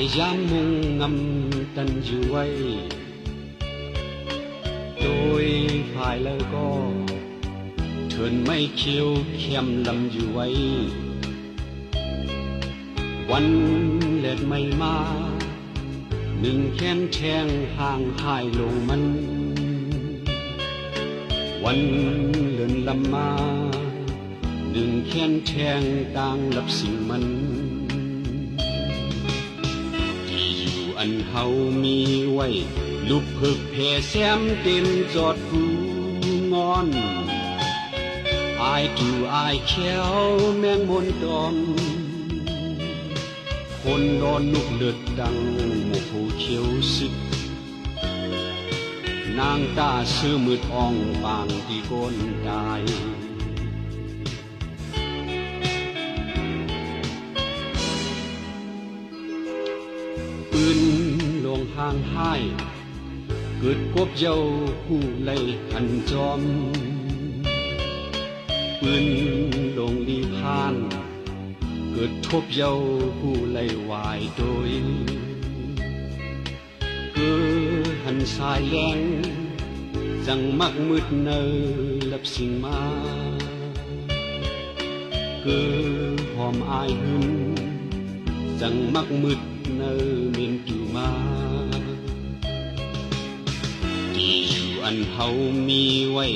ai dám mong ngâm tình dù ấy đôi phải lời có thường mấy chiều khem lầm dù ấyวันเล็ดไม่มาหนึ่งแค้นแทงห่างหายลงมันวันเลื่อนลำมาหนึ่งแค้นแทงต่างรับสิ่งมันที่อยู่อันเฮามีไว้ลุกพึกเพแซมเต็มจอดหูงอนอายจูอายแควแมงมนตอมคนนอนลุกเลือดดังหมู่ผู้เขียวสึกนางตาซื้อมืดอ่องบางที่ก้นตายปืนลงห่างหายเกิดกบเย้าผู้ไล่หันจอมปืนลงลีพานเกิดทบเย้าผู้ไล่วายโดยเกิดหันสายแรงจังมักมืดเนอลับสิ่งมาเกิดหอมอายหึนจังมักมืดเนอเมียนตูมาที่อยู่อันเฮามีไว้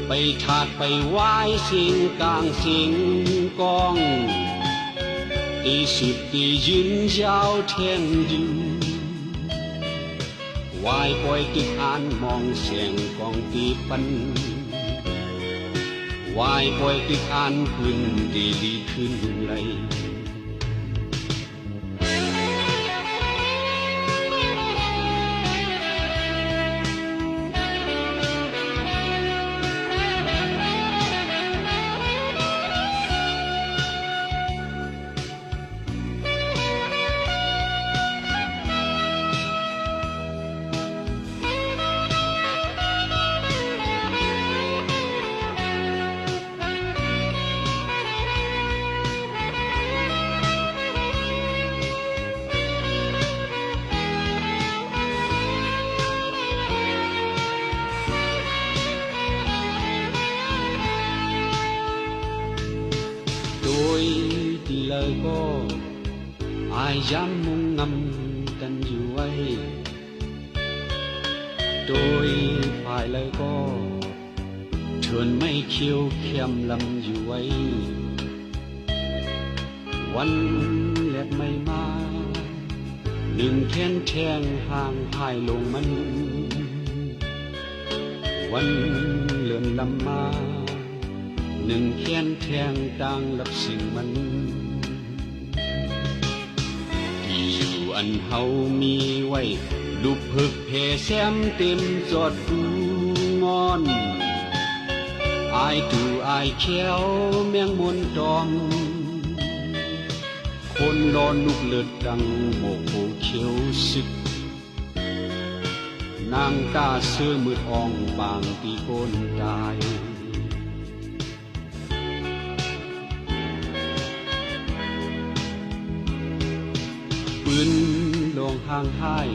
ไปถากไปไหว้สิ่งกลางสิ่งกองที่สุดที่ยืนยาวแทนดินวายปล่อยตึกอ่านมองเสียงกองตีปันวายปล่อยตึกอ่านพื้นดีดีขึ้นไรโดยที่เลยก็อายย้ำมุ่งงำกันอยู่ไว้โดยฝ่ายเลยก็เชิญไม่เคี้ยวเค็มลำอยู่ไว้วันเล็ดไม่มาหนึ่งแค้นแทงห่างหายลงมันวันเลื่อนลำมาหนึ่งแค้นแทงต่างรับสิ่งมันที่อยู่อันเฮามีไว้ลุกพึกเพแซมเต็มจอดหูงอนอายตูอายแควแมงมนตอมคนนอนลุกเลือดดังโมโหเขียวสึกนางตาเสื้อมืดอ่องบางตีโกนตายปืนลงห่างหาย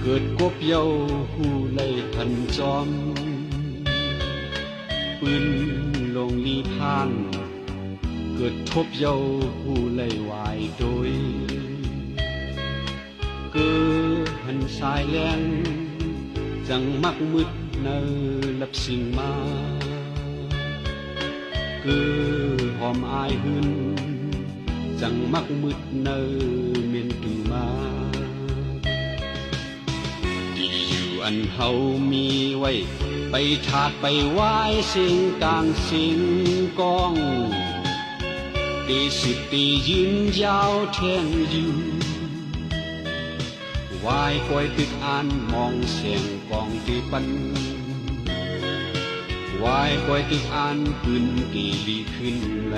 เกิดกบเย้าหูไล่ทันจอมปืนลงลีพานเกิดทบเย้าหูไล่วายโดยเกิดหันสายแรงจังมักมืดเนอลับสิ่งมาเกิดหอมอายหึนจังมักมืดเนอเมียนตูมาที่อยู่อันเฮามีไว้ไปถากไปไหว้สิ่งต่างสิ่งกองที่สุดที่ยืนยาวแทนอยู่วายปล่อยตึกอ่านมองเสียงกองตีปันวายปล่อยตึกอ่านพื้นที่ลีขึ้นไหล